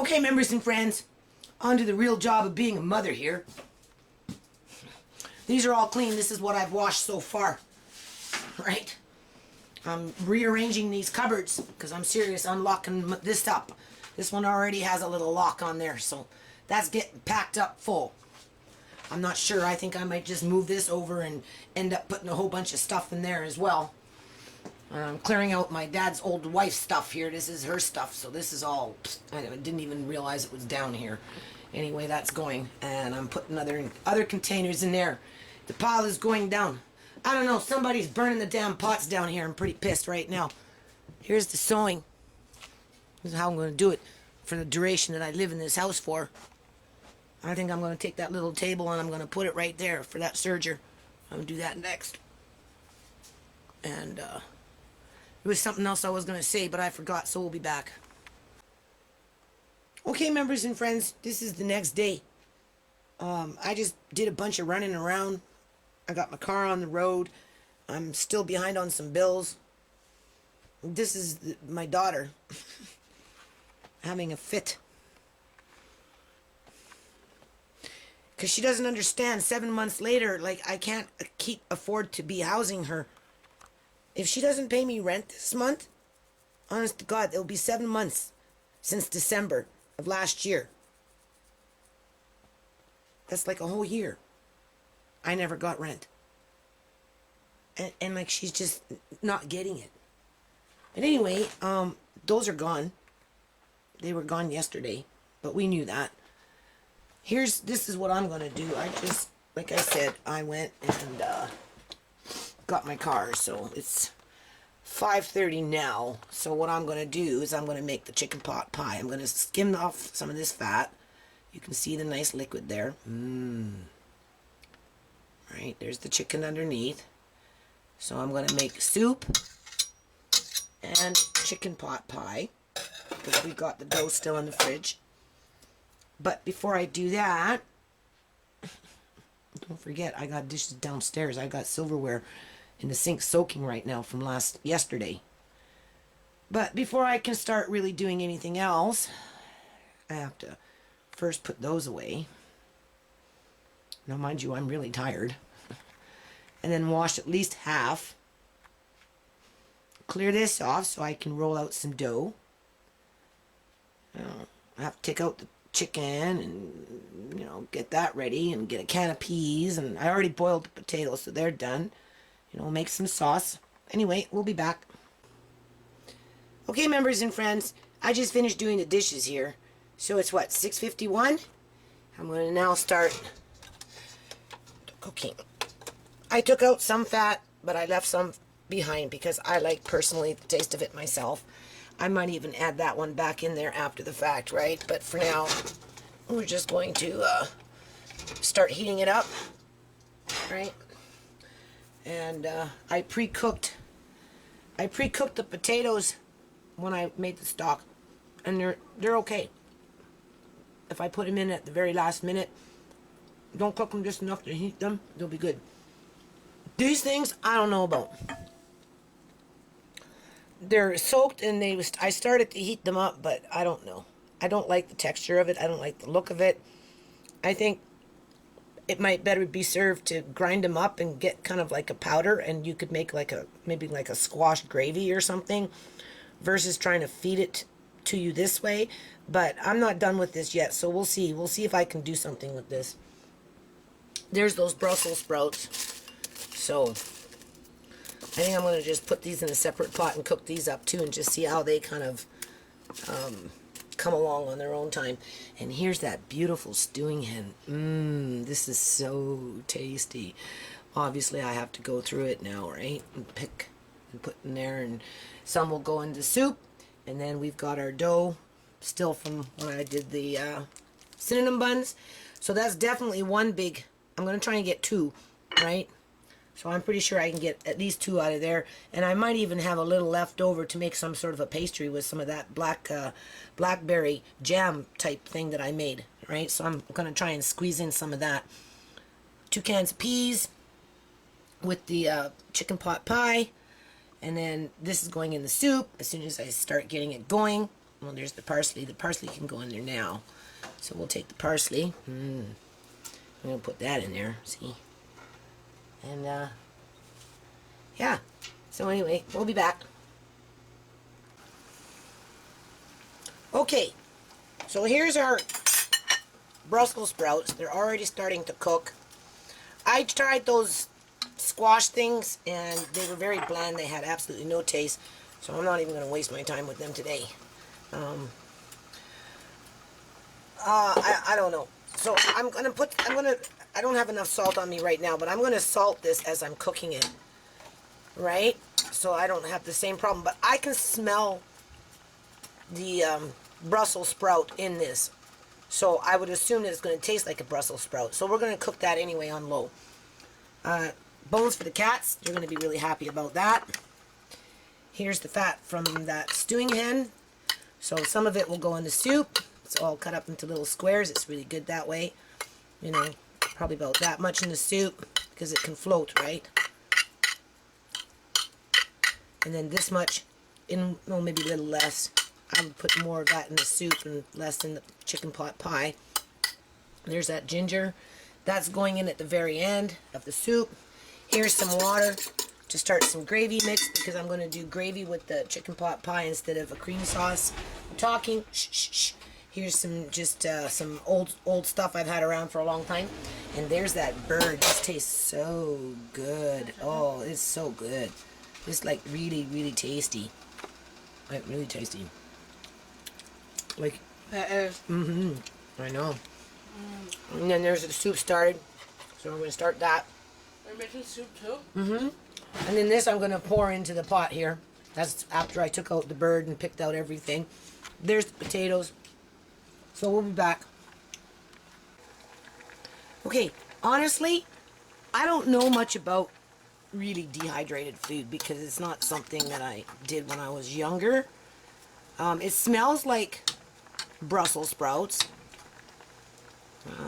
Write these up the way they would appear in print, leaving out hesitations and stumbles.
Okay, members and friends, on to the real job of being a mother here. These are all clean. This is what I've washed so far, right? I'm rearranging these cupboards because I'm serious unlocking this up. This one already has a little lock on there, so that's getting packed up full. I'm not sure. I think I might just move this over and end up putting a whole bunch of stuff in there as well. I'm clearing out my dad's old wife's stuff here. This is her stuff, so this is all... I didn't even realize it was down here. Anyway, that's going, and I'm putting other containers in there. The pile is going down. I don't know, somebody's burning the damn pots down here. I'm pretty pissed right now. Here's the sewing. This is how I'm going to do it for the duration that I live in this house for. I think I'm going to take that little table and I'm going to put it right there for that serger. I'm going to do that next. And there was something else I was going to say, but I forgot, so we'll be back. Okay, members and friends, this is the next day. I just did a bunch of running around. I got my car on the road. I'm still behind on some bills. This is my daughter having a fit. Because she doesn't understand, 7 months later, like, I can't afford to be housing her. If she doesn't pay me rent this month, honest to God, it'll be 7 months since December of last year. That's like a whole year. I never got rent. And like, she's just not getting it. But anyway, those are gone. They were gone yesterday, but we knew that. This is what I'm going to do. Like I said, I went and got my car, so it's 5:30 now. So what I'm going to do is I'm going to make the chicken pot pie. I'm going to skim off some of this fat. You can see the nice liquid there. Right, there's the chicken underneath. So I'm going to make soup and chicken pot pie because we got the dough still in the fridge. But before I do that, don't forget, I got dishes downstairs. I got silverware in the sink soaking right now from yesterday. But before I can start really doing anything else, I have to first put those away. Now, mind you, I'm really tired. And then wash at least half. Clear this off so I can roll out some dough. I have to take out the chicken and, get that ready and get a can of peas. And I already boiled the potatoes, so they're done. Make some sauce. Anyway, we'll be back. Okay, members and friends, I just finished doing the dishes here. So it's what, 6:51? I'm going to now start cooking. I took out some fat, but I left some behind because I like personally the taste of it myself. I might even add that one back in there after the fact, right? But for now, we're just going to start heating it up, right? And I pre-cooked the potatoes when I made the stock, and they're okay. If I put them in at the very last minute, don't cook them just enough to heat them, they'll be good. These things, I don't know about. They're soaked and I started to heat them up, but I don't know. I don't like the texture of it. I don't like the look of it. I think it might better be served to grind them up and get kind of like a powder, and you could make maybe like a squash gravy or something versus trying to feed it to you this way. But I'm not done with this yet, so we'll see. We'll see if I can do something with this. There's those Brussels sprouts. So I think I'm going to just put these in a separate pot and cook these up too and just see how they kind of come along on their own time. And here's that beautiful stewing hen. This is so tasty. Obviously I have to go through it now, right? And pick and put in there, and some will go into soup. And then we've got our dough still from when I did the cinnamon buns. So that's definitely one big. I'm going to try and get two, right? So I'm pretty sure I can get at least two out of there. And I might even have a little left over to make some sort of a pastry with some of that blackberry jam type thing that I made, right? So I'm going to try and squeeze in some of that. 2 cans of peas with the chicken pot pie. And then this is going in the soup as soon as I start getting it going. Well, there's the parsley. The parsley can go in there now. So we'll take the parsley. I'm going to put that in there, see? And, yeah. So anyway, we'll be back. Okay. So here's our Brussels sprouts. They're already starting to cook. I tried those squash things, and they were very bland. They had absolutely no taste. So I'm not even going to waste my time with them today. I don't know. So I don't have enough salt on me right now, but I'm going to salt this as I'm cooking it. Right? So I don't have the same problem. But I can smell the Brussels sprout in this. So I would assume that it's going to taste like a Brussels sprout. So we're going to cook that anyway on low. Bones for the cats. You're going to be really happy about that. Here's the fat from that stewing hen. So some of it will go in the soup. It's all cut up into little squares. It's really good that way. You know, probably about that much in the soup because it can float, right? And then this much in, well, maybe a little less. I would put more of that in the soup and less in the chicken pot pie. There's that ginger. That's going in at the very end of the soup. Here's some water to start some gravy mix because I'm going to do gravy with the chicken pot pie instead of a cream sauce. I'm talking. Shh, shh, shh. Here's some some old stuff I've had around for a long time. And there's that bird. This tastes so good. Oh, it's so good. It's like really, really tasty. Like really tasty. Like That is. I know. And then there's the soup started. So I'm going to start that. You're making soup too? And then this I'm going to pour into the pot here. That's after I took out the bird and picked out everything. There's the potatoes. So we'll be back. Okay, honestly, I don't know much about really dehydrated food because it's not something that I did when I was younger. It smells like Brussels sprouts.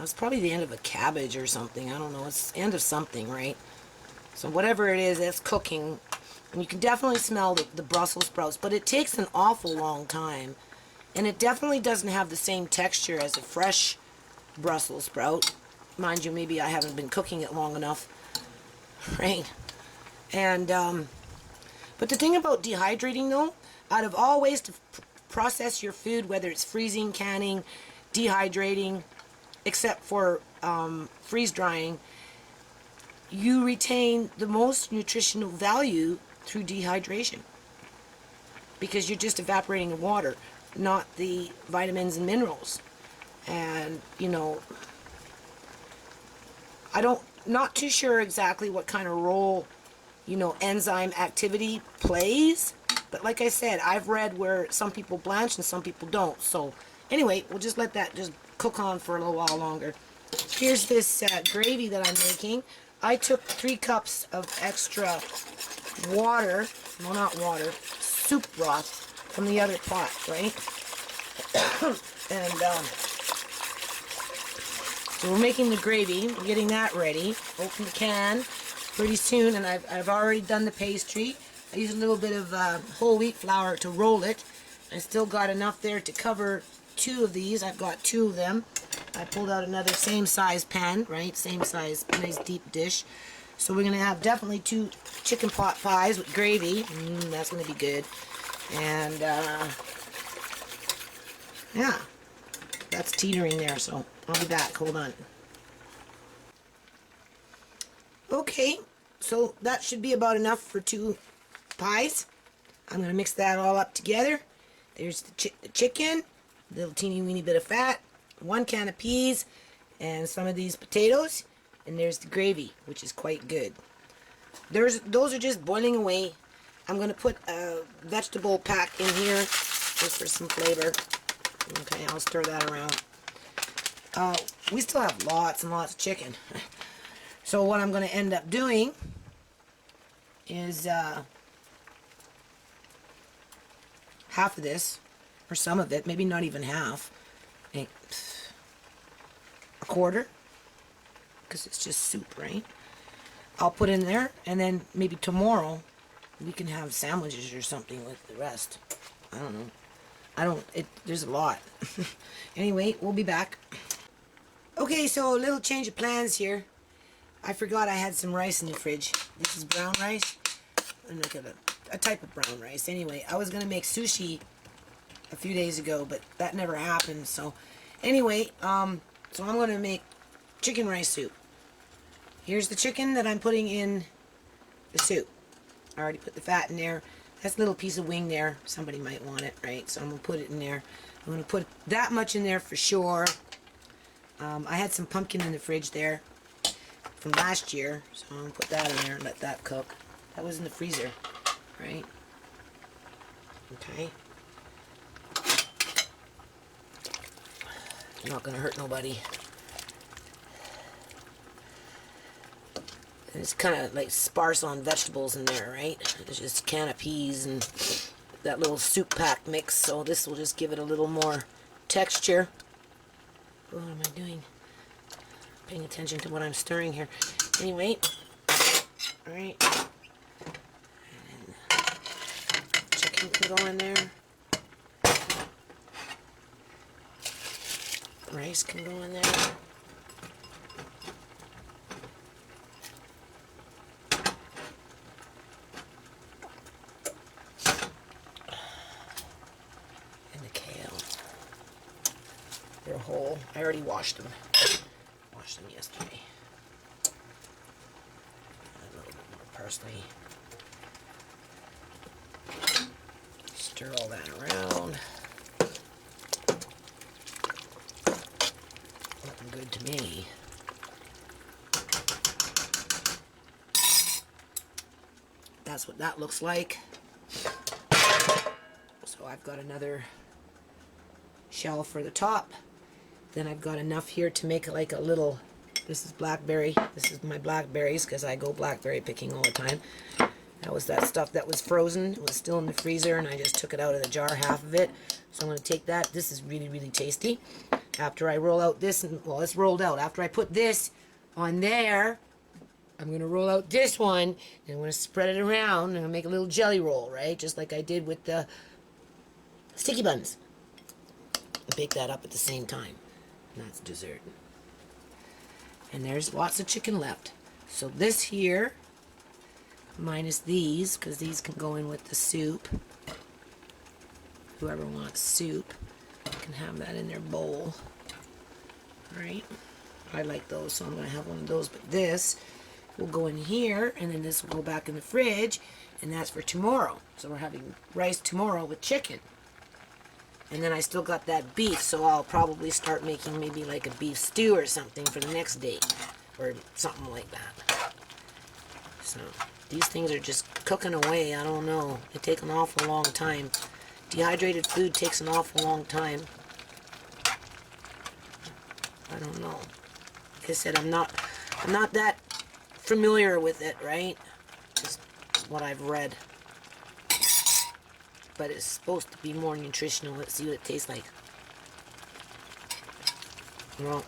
It's probably the end of a cabbage or something. I don't know. It's the end of something, right? So whatever it is, it's cooking. And you can definitely smell the Brussels sprouts, but it takes an awful long time. And it definitely doesn't have the same texture as a fresh Brussels sprout. Mind you, maybe I haven't been cooking it long enough, right? And, but the thing about dehydrating though, out of all ways to process your food, whether it's freezing, canning, dehydrating, except for freeze drying, you retain the most nutritional value through dehydration because you're just evaporating the water, not the vitamins and minerals. And you know, not too sure exactly what kind of role, you know, enzyme activity plays, but like I said, I've read where some people blanch and some people don't. So anyway, we'll just let that just cook on for a little while longer. Here's this gravy that I'm making. I took 3 cups of extra water, well not water, soup broth from the other pot, right? And so we're making the gravy, we're getting that ready. Open the can pretty soon, and I've already done the pastry. I used a little bit of whole wheat flour to roll it. I still got enough there to cover 2 of these. I've got 2 of them. I pulled out another same size pan, right? Same size, nice deep dish. So we're going to have definitely 2 chicken pot pies with gravy. That's going to be good. And, yeah. That's teetering there, so I'll be back. Hold on. Okay, so that should be about enough for 2 pies. I'm going to mix that all up together. There's the chicken, a little teeny weeny bit of fat, 1 can of peas, and some of these potatoes, and there's the gravy, which is quite good. Those are just boiling away. I'm going to put a vegetable pack in here just for some flavor. Okay, I'll stir that around. We still have lots and lots of chicken. So what I'm going to end up doing is half of this, or some of it, maybe not even half, a quarter, because it's just soup, right? I'll put in there, and then maybe tomorrow we can have sandwiches or something with the rest. I don't know. there's a lot. Anyway, we'll be back. Okay, so a little change of plans here. I forgot I had some rice in the fridge. This is brown rice. And look at it. A type of brown rice. Anyway, I was going to make sushi a few days ago, but that never happened. So, anyway, so I'm going to make chicken rice soup. Here's the chicken that I'm putting in the soup. I already put the fat in there. That's a little piece of wing there. Somebody might want it, right? So I'm going to put it in there. I'm going to put that much in there for sure. I had some pumpkin in the fridge there from last year, so I'm going to put that in there and let that cook. That was in the freezer, right? Okay. Not going to hurt nobody. And it's kind of like sparse on vegetables in there, right? There's just a can of peas and that little soup pack mix, so this will just give it a little more texture. What am I doing? Paying attention to what I'm stirring here. Anyway, alright. Chicken can go in there. Rice can go in there. They're whole. I already washed them. Washed them yesterday. A little bit more parsley. Stir all that around. Looking good to me. That's what that looks like. So I've got another shell for the top. Then I've got enough here to make like a little, this is blackberry, this is my blackberries because I go blackberry picking all the time. That was that stuff that was frozen, it was still in the freezer and I just took it out of the jar, half of it. So I'm going to take that, this is really, really tasty. After I roll out this, well it's rolled out, after I put this on there, I'm going to roll out this one and I'm going to spread it around and I'm going to make a little jelly roll, right? Just like I did with the sticky buns. Bake that up at the same time. And that's dessert. And there's lots of chicken left. So this here, minus these, because these can go in with the soup. Whoever wants soup can have that in their bowl. Alright. I like those, so I'm going to have one of those. But this will go in here, and then this will go back in the fridge, and that's for tomorrow. So we're having rice tomorrow with chicken. And then I still got that beef, so I'll probably start making maybe like a beef stew or something for the next day. Or something like that. So, these things are just cooking away, I don't know. They take an awful long time. Dehydrated food takes an awful long time. I don't know. Like I said, I'm not that familiar with it, right? Just what I've read. But it's supposed to be more nutritional. Let's see what it tastes like. Well,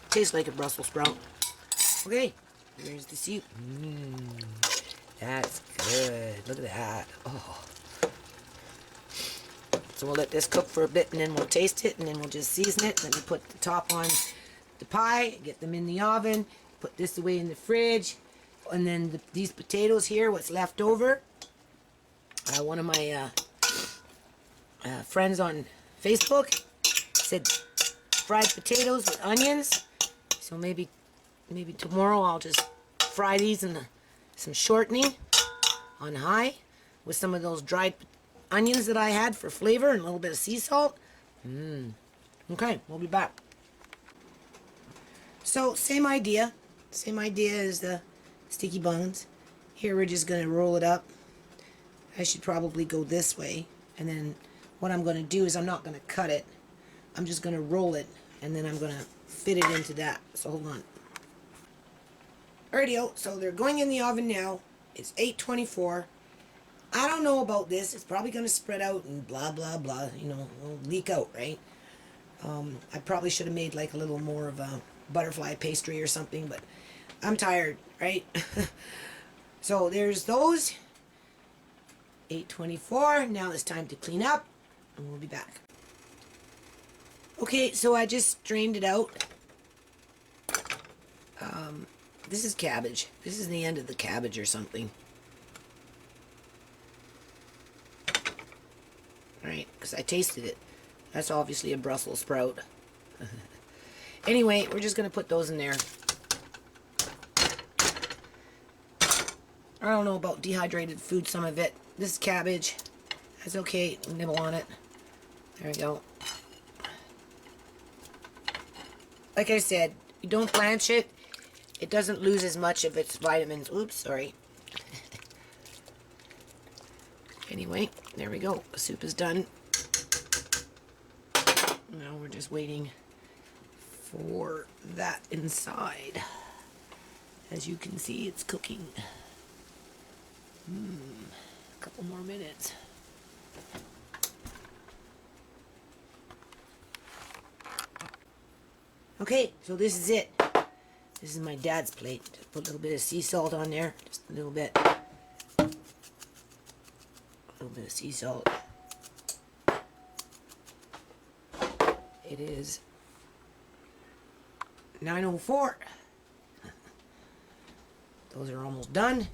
tastes like a Brussels sprout. Okay, here's the soup. That's good. Look at that. Oh. So we'll let this cook for a bit and then we'll taste it and then we'll just season it. Then we put the top on the pie, get them in the oven, put this away in the fridge. And then these potatoes here, what's left over. One of my friends on Facebook said fried potatoes with onions. So maybe tomorrow I'll just fry these in some shortening on high with some of those dried onions that I had for flavor and a little bit of sea salt. Okay, we'll be back. So same idea as the sticky buns. Here we're just going to roll it up. I should probably go this way. And then what I'm going to do is I'm not going to cut it. I'm just going to roll it. And then I'm going to fit it into that. So hold on. Alrighty, so they're going in the oven now. It's 8:24. I don't know about this. It's probably going to spread out and blah, blah, blah. You know, it'll leak out, right? I probably should have made like a little more of a butterfly pastry or something. But I'm tired, right? So there's those. 8:24. Now it's time to clean up, and we'll be back. Okay, so I just drained it out. This is cabbage. This is the end of the cabbage or something. Alright, because I tasted it. That's obviously a Brussels sprout. Anyway, we're just going to put those in there. I don't know about dehydrated food, some of it. This is cabbage. That's okay. Nibble on it. There we go. Like I said, you don't blanch it. It doesn't lose as much of its vitamins. Oops, sorry. Anyway, there we go. The soup is done. Now we're just waiting for that inside. As you can see, it's cooking. A couple more minutes. Okay, so this is it. This is my dad's plate. Just put a little bit of sea salt on there. Just a little bit. A little bit of sea salt. It is 9:04. Those are almost done.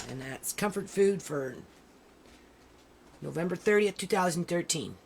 And that's comfort food for November 30th, 2013.